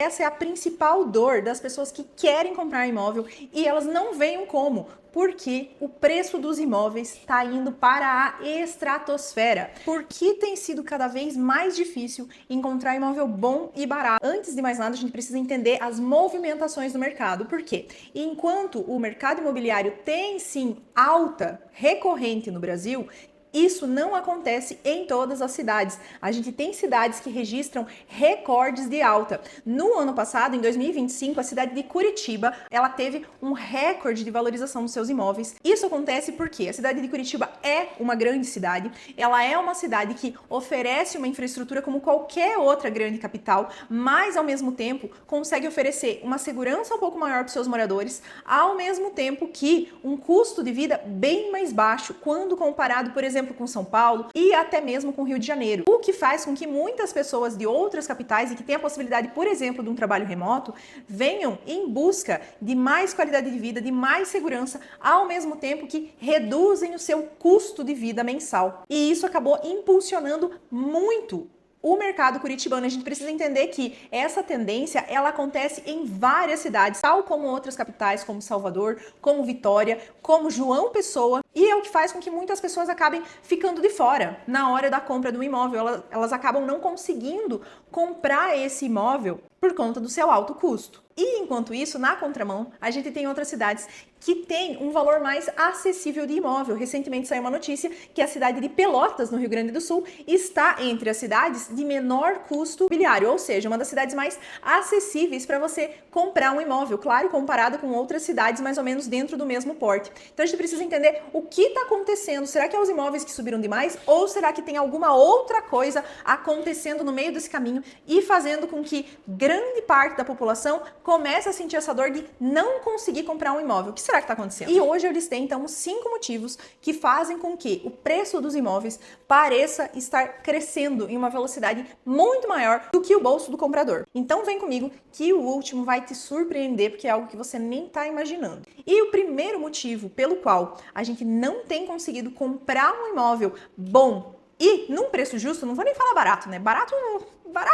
Essa é a principal dor das pessoas que querem comprar imóvel e elas não veem como, porque o preço dos imóveis está indo para a estratosfera. Porque tem sido cada vez mais difícil encontrar imóvel bom e barato. Antes de mais nada, a gente precisa entender as movimentações do mercado. Por quê? Enquanto o mercado imobiliário tem sim alta recorrente no Brasil, isso não acontece em todas as cidades. A gente tem cidades que registram recordes de alta. No ano passado, em 2025, a cidade de Curitiba, ela teve um recorde de valorização dos seus imóveis. Isso acontece porque a cidade de Curitiba é uma grande cidade, ela é uma cidade que oferece uma infraestrutura como qualquer outra grande capital, mas ao mesmo tempo consegue oferecer uma segurança um pouco maior para os seus moradores, ao mesmo tempo que um custo de vida bem mais baixo quando comparado, por exemplo, com São Paulo e até mesmo com Rio de Janeiro, o que faz com que muitas pessoas de outras capitais e que têm a possibilidade, por exemplo, de um trabalho remoto, venham em busca de mais qualidade de vida, de mais segurança, ao mesmo tempo que reduzem o seu custo de vida mensal. E isso acabou impulsionando muito o mercado curitibano. A gente precisa entender que essa tendência, ela acontece em várias cidades, tal como outras capitais, como Salvador, como Vitória, como João Pessoa, e é o que faz com que muitas pessoas acabem ficando de fora na hora da compra do imóvel. Elas acabam não conseguindo comprar esse imóvel por conta do seu alto custo. E enquanto isso, na contramão, a gente tem outras cidades que têm um valor mais acessível de imóvel. Recentemente saiu uma notícia que a cidade de Pelotas, no Rio Grande do Sul, está entre as cidades de menor custo imobiliário, ou seja, uma das cidades mais acessíveis para você comprar um imóvel, claro, comparado com outras cidades mais ou menos dentro do mesmo porte. Então a gente precisa entender o que está acontecendo. Será que é os imóveis que subiram demais ou será que tem alguma outra coisa acontecendo no meio desse caminho e fazendo com que grande parte da população comece a sentir essa dor de não conseguir comprar um imóvel? O que será que está acontecendo? E hoje eu listei então os 5 motivos que fazem com que o preço dos imóveis pareça estar crescendo em uma velocidade muito maior do que o bolso do comprador. Então vem comigo que o último vai te surpreender, porque é algo que você nem está imaginando. E o primeiro motivo pelo qual a gente não tem conseguido comprar um imóvel bom e num preço justo, não vou nem falar barato, né? Barato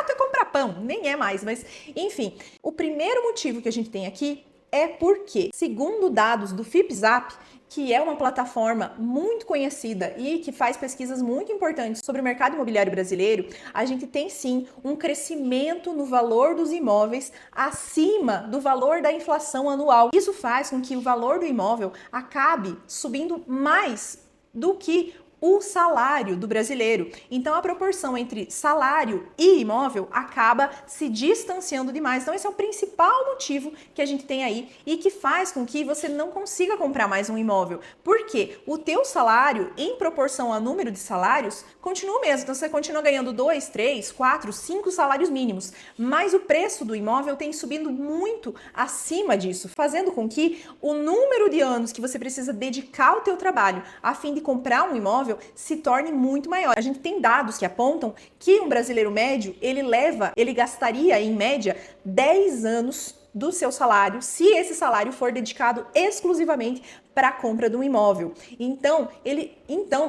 é comprar pão, nem é mais, mas enfim. O primeiro motivo que a gente tem aqui é porque, segundo dados do FIPZAP, que é uma plataforma muito conhecida e que faz pesquisas muito importantes sobre o mercado imobiliário brasileiro, a gente tem sim um crescimento no valor dos imóveis acima do valor da inflação anual. Isso faz com que o valor do imóvel acabe subindo mais do que o salário do brasileiro. Então a proporção entre salário e imóvel acaba se distanciando demais. Então esse é o principal motivo que a gente tem aí e que faz com que você não consiga comprar mais um imóvel. Porque o teu salário, em proporção ao número de salários, continua o mesmo. Então você continua ganhando 2, 3, 4, 5 salários mínimos. Mas o preço do imóvel tem subindo muito acima disso, fazendo com que o número de anos que você precisa dedicar ao teu trabalho a fim de comprar um imóvel se torne muito maior. A gente tem dados que apontam que um brasileiro médio, ele gastaria em média 10 anos do seu salário, se esse salário for dedicado exclusivamente para a compra de um imóvel. Então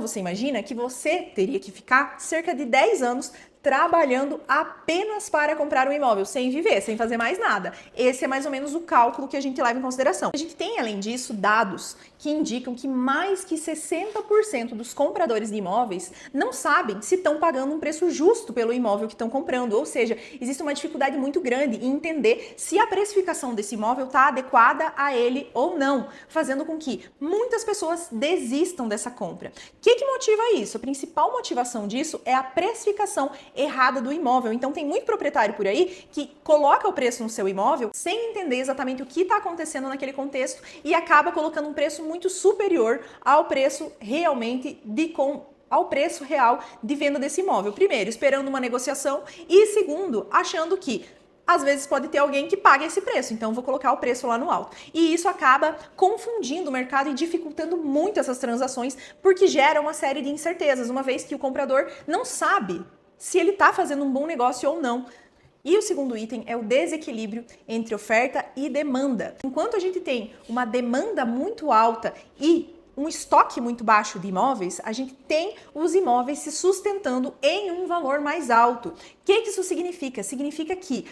você imagina que você teria que ficar cerca de 10 anos trabalhando apenas para comprar um imóvel, sem viver, sem fazer mais nada. Esse é mais ou menos o cálculo que a gente leva em consideração. A gente tem, além disso, dados que indicam que mais que 60% dos compradores de imóveis não sabem se estão pagando um preço justo pelo imóvel que estão comprando, ou seja, existe uma dificuldade muito grande em entender se a precificação desse imóvel está adequada a ele ou não, fazendo com que muitas pessoas desistam dessa compra. O que motiva isso? A principal motivação disso é a precificação errada do imóvel. Então tem muito proprietário por aí que coloca o preço no seu imóvel sem entender exatamente o que está acontecendo naquele contexto e acaba colocando um preço muito superior ao preço ao preço real de venda desse imóvel. Primeiro, esperando uma negociação e segundo, achando que às vezes pode ter alguém que pague esse preço, então vou colocar o preço lá no alto. E isso acaba confundindo o mercado e dificultando muito essas transações, porque gera uma série de incertezas, uma vez que o comprador não sabe se ele está fazendo um bom negócio ou não. E o segundo item é o desequilíbrio entre oferta e demanda. Enquanto a gente tem uma demanda muito alta e um estoque muito baixo de imóveis, a gente tem os imóveis se sustentando em um valor mais alto. O que isso significa? Significa que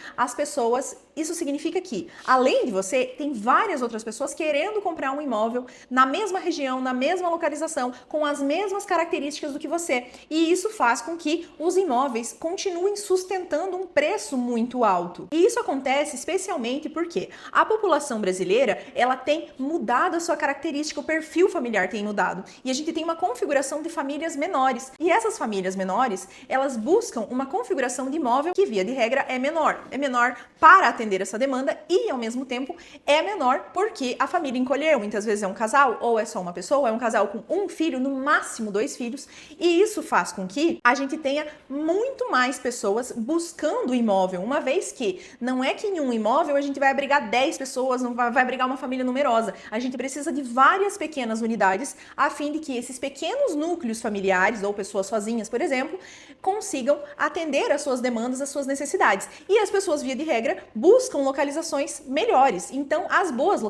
isso significa que, além de você, tem várias outras pessoas querendo comprar um imóvel na mesma região, na mesma localização, com as mesmas características do que você. E isso faz com que os imóveis continuem sustentando um preço muito alto. E isso acontece especialmente porque a população brasileira, ela tem mudado a sua característica, o perfil familiar tem mudado. E a gente tem uma configuração de famílias menores. E essas famílias menores, elas buscam uma configuração de imóvel que, via de regra, é menor. É menor para atender essa demanda e, ao mesmo tempo, é menor porque a família encolheu. Muitas vezes é um casal, ou é só uma pessoa, é um casal com um filho, no máximo 2 filhos. E isso faz com que a gente tenha muito mais pessoas buscando imóvel, uma vez que não é que em um imóvel a gente vai abrigar 10 pessoas, não vai abrigar uma família numerosa. A gente precisa de várias pequenas unidades a fim de que esses pequenos núcleos familiares ou pessoas sozinhas, por exemplo, consigam atender às suas demandas, às suas necessidades. E as pessoas, via de regra, buscam localizações melhores. Então, as boas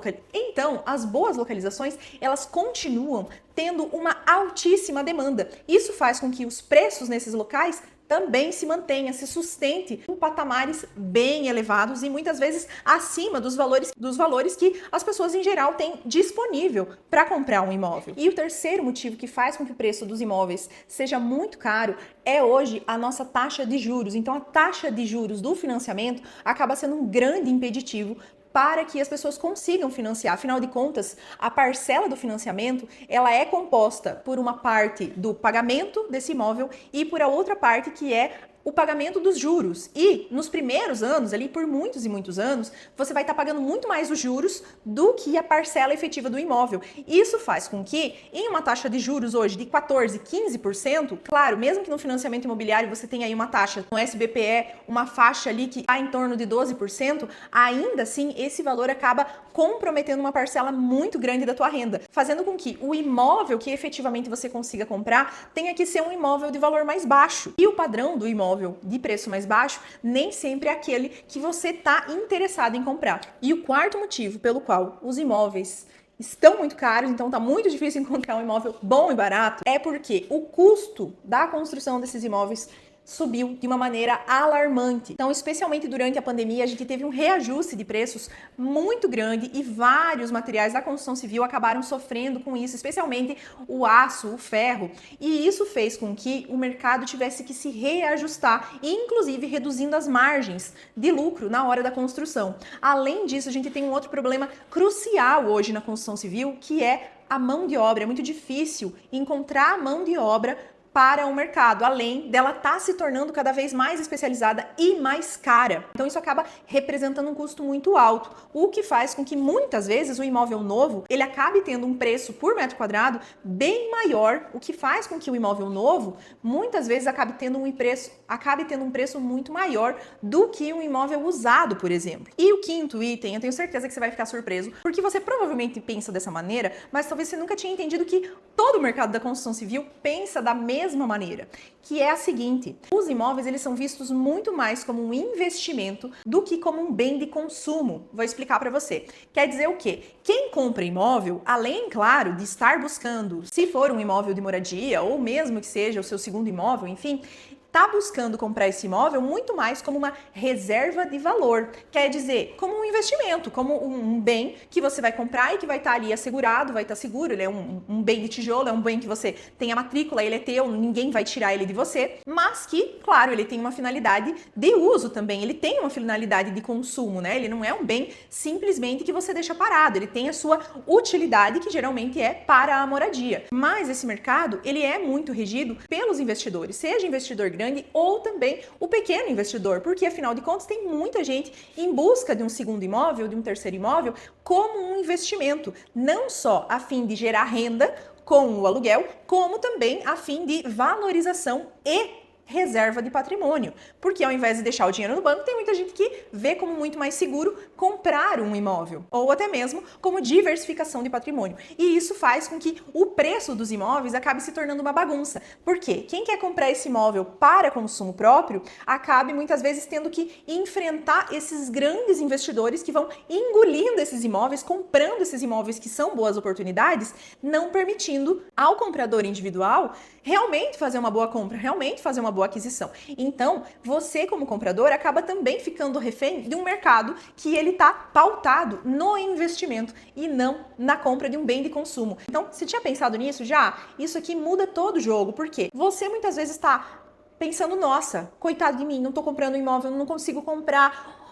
localizações, elas continuam tendo uma altíssima demanda. Isso faz com que os preços nesses locais também se mantenha, se sustente em patamares bem elevados e muitas vezes acima dos valores que as pessoas em geral têm disponível para comprar um imóvel. E o terceiro motivo que faz com que o preço dos imóveis seja muito caro é hoje a nossa taxa de juros. Então a taxa de juros do financiamento acaba sendo um grande impeditivo para que as pessoas consigam financiar. Afinal de contas, a parcela do financiamento, ela é composta por uma parte do pagamento desse imóvel e por a outra parte que é o pagamento dos juros. E nos primeiros anos, ali por muitos e muitos anos, você vai estar pagando muito mais os juros do que a parcela efetiva do imóvel. Isso faz com que, em uma taxa de juros hoje de 14%, 15%, claro, mesmo que no financiamento imobiliário você tenha aí uma taxa no SBPE, uma faixa ali que está em torno de 12%, ainda assim esse valor acaba comprometendo uma parcela muito grande da tua renda, fazendo com que o imóvel que efetivamente você consiga comprar tenha que ser um imóvel de valor mais baixo. E o padrão do imóvel de preço mais baixo nem sempre é aquele que você está interessado em comprar. E o quarto motivo pelo qual os imóveis estão muito caros, então está muito difícil encontrar um imóvel bom e barato, é porque o custo da construção desses imóveis subiu de uma maneira alarmante. Então, especialmente durante a pandemia, a gente teve um reajuste de preços muito grande e vários materiais da construção civil acabaram sofrendo com isso, especialmente o aço, o ferro. E isso fez com que o mercado tivesse que se reajustar, inclusive reduzindo as margens de lucro na hora da construção. Além disso, a gente tem um outro problema crucial hoje na construção civil, que é a mão de obra. É muito difícil encontrar a mão de obra para o mercado, além dela estar se tornando cada vez mais especializada e mais cara. Então isso acaba representando um custo muito alto, o que faz com que muitas vezes o imóvel novo, ele acabe tendo um preço por metro quadrado bem maior, o que faz com que o imóvel novo muitas vezes acabe tendo um preço muito maior do que um imóvel usado, por exemplo. E o quinto item, eu tenho certeza que você vai ficar surpreso, porque você provavelmente pensa dessa maneira, mas talvez você nunca tinha entendido que todo o mercado da construção civil pensa da mesma maneira, que é a seguinte: os imóveis, eles são vistos muito mais como um investimento do que como um bem de consumo. Vou explicar para você. Quer dizer o quê? Quem compra imóvel, além, claro, de estar buscando, se for um imóvel de moradia ou mesmo que seja o seu segundo imóvel, enfim, está buscando comprar esse imóvel muito mais como uma reserva de valor. Quer dizer, como um investimento, como um bem que você vai comprar e que vai estar ali assegurado, vai estar seguro. Ele é um bem de tijolo, é um bem que você tem a matrícula, ele é teu, ninguém vai tirar ele de você, mas que, claro, ele tem uma finalidade de uso também, ele tem uma finalidade de consumo, né? Ele não é um bem simplesmente que você deixa parado, ele tem a sua utilidade, que geralmente é para a moradia. Mas esse mercado, ele é muito regido pelos investidores, seja investidor grande ou também o pequeno investidor, porque afinal de contas tem muita gente em busca de um segundo imóvel, de um terceiro imóvel, como um investimento, não só a fim de gerar renda com o aluguel, como também a fim de valorização e reserva de patrimônio, porque ao invés de deixar o dinheiro no banco, tem muita gente que vê como muito mais seguro comprar um imóvel, ou até mesmo como diversificação de patrimônio. E isso faz com que o preço dos imóveis acabe se tornando uma bagunça. Por quê? Quem quer comprar esse imóvel para consumo próprio, acabe muitas vezes tendo que enfrentar esses grandes investidores que vão engolindo esses imóveis, comprando esses imóveis que são boas oportunidades, não permitindo ao comprador individual realmente fazer uma boa compra, realmente fazer uma boa aquisição. Então, você como comprador acaba também ficando refém de um mercado que ele está pautado no investimento e não na compra de um bem de consumo. Então, você tinha pensado nisso já? Isso aqui muda todo o jogo, porque você muitas vezes está pensando, nossa, coitado de mim, não estou comprando um imóvel, não consigo comprar,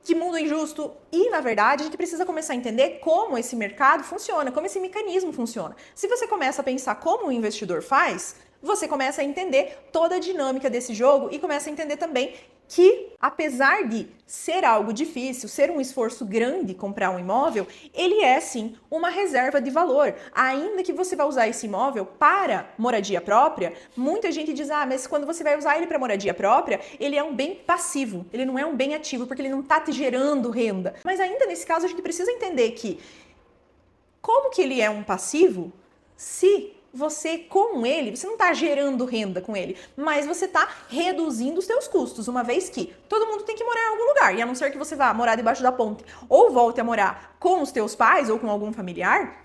que mundo injusto. E, na verdade, a gente precisa começar a entender como esse mercado funciona, como esse mecanismo funciona. Se você começa a pensar como o investidor faz, você começa a entender toda a dinâmica desse jogo e começa a entender também que, apesar de ser algo difícil, ser um esforço grande comprar um imóvel, ele é sim uma reserva de valor. Ainda que você vá usar esse imóvel para moradia própria, muita gente diz, mas quando você vai usar ele para moradia própria, ele é um bem passivo, ele não é um bem ativo, porque ele não está te gerando renda. Mas ainda nesse caso, a gente precisa entender que como que ele é um passivo se você, com ele, você não está gerando renda com ele, mas você está reduzindo os seus custos, uma vez que todo mundo tem que morar em algum lugar, e a não ser que você vá morar debaixo da ponte, ou volte a morar com os teus pais ou com algum familiar,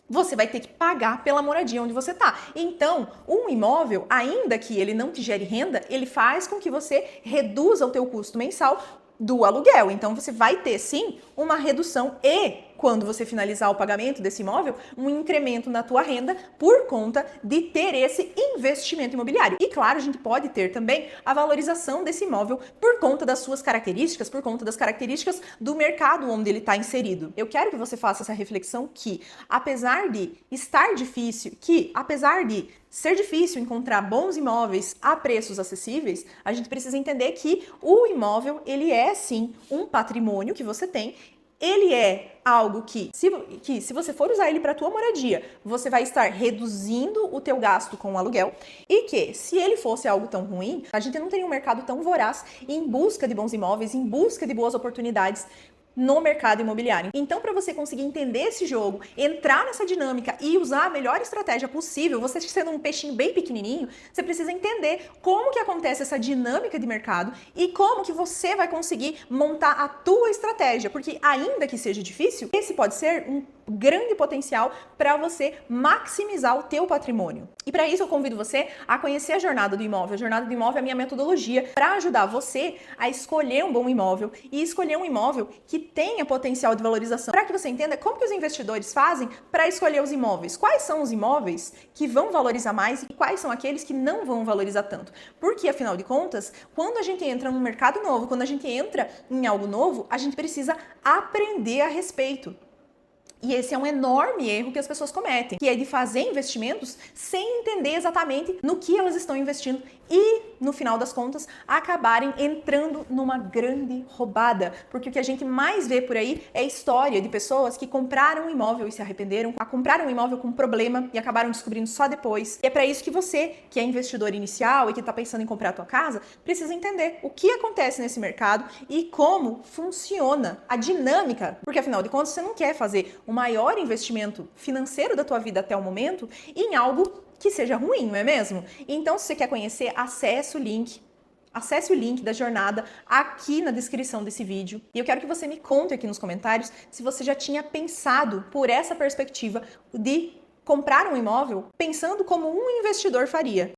você vai ter que pagar pela moradia onde você está. Então, um imóvel, ainda que ele não te gere renda, ele faz com que você reduza o teu custo mensal do aluguel. Então, você vai ter, sim, uma redução e, quando você finalizar o pagamento desse imóvel, um incremento na tua renda por conta de ter esse investimento imobiliário. E, claro, a gente pode ter também a valorização desse imóvel por conta das suas características, por conta das características do mercado onde ele está inserido. Eu quero que você faça essa reflexão que, apesar de estar difícil, apesar de ser difícil encontrar bons imóveis a preços acessíveis, a gente precisa entender que o imóvel, ele é sim um patrimônio que você tem. Ele é algo que se você for usar ele para a tua moradia, você vai estar reduzindo o teu gasto com o aluguel, e que se ele fosse algo tão ruim, a gente não teria um mercado tão voraz em busca de bons imóveis, em busca de boas oportunidades no mercado imobiliário. Então, para você conseguir entender esse jogo, entrar nessa dinâmica e usar a melhor estratégia possível, você sendo um peixinho bem pequenininho, você precisa entender como que acontece essa dinâmica de mercado e como que você vai conseguir montar a tua estratégia, porque ainda que seja difícil, esse pode ser um grande potencial para você maximizar o teu patrimônio. E para isso eu convido você a conhecer a Jornada do Imóvel. A Jornada do Imóvel é a minha metodologia para ajudar você a escolher um bom imóvel e escolher um imóvel que tenha potencial de valorização, para que você entenda como que os investidores fazem para escolher os imóveis. Quais são os imóveis que vão valorizar mais e quais são aqueles que não vão valorizar tanto. Porque, afinal de contas, quando a gente entra num mercado novo, quando a gente entra em algo novo, a gente precisa aprender a respeito. E esse é um enorme erro que as pessoas cometem, que é de fazer investimentos sem entender exatamente no que elas estão investindo e, no final das contas, acabarem entrando numa grande roubada. Porque o que a gente mais vê por aí é história de pessoas que compraram um imóvel e se arrependeram, compraram um imóvel com problema e acabaram descobrindo só depois. E é para isso que você, que é investidor inicial e que está pensando em comprar a tua casa, precisa entender o que acontece nesse mercado e como funciona a dinâmica. Porque, afinal de contas, você não quer fazer o maior investimento financeiro da tua vida até o momento em algo que seja ruim, não é mesmo? Então, se você quer conhecer, acesse o link da jornada aqui na descrição desse vídeo. E eu quero que você me conte aqui nos comentários se você já tinha pensado por essa perspectiva de comprar um imóvel pensando como um investidor faria.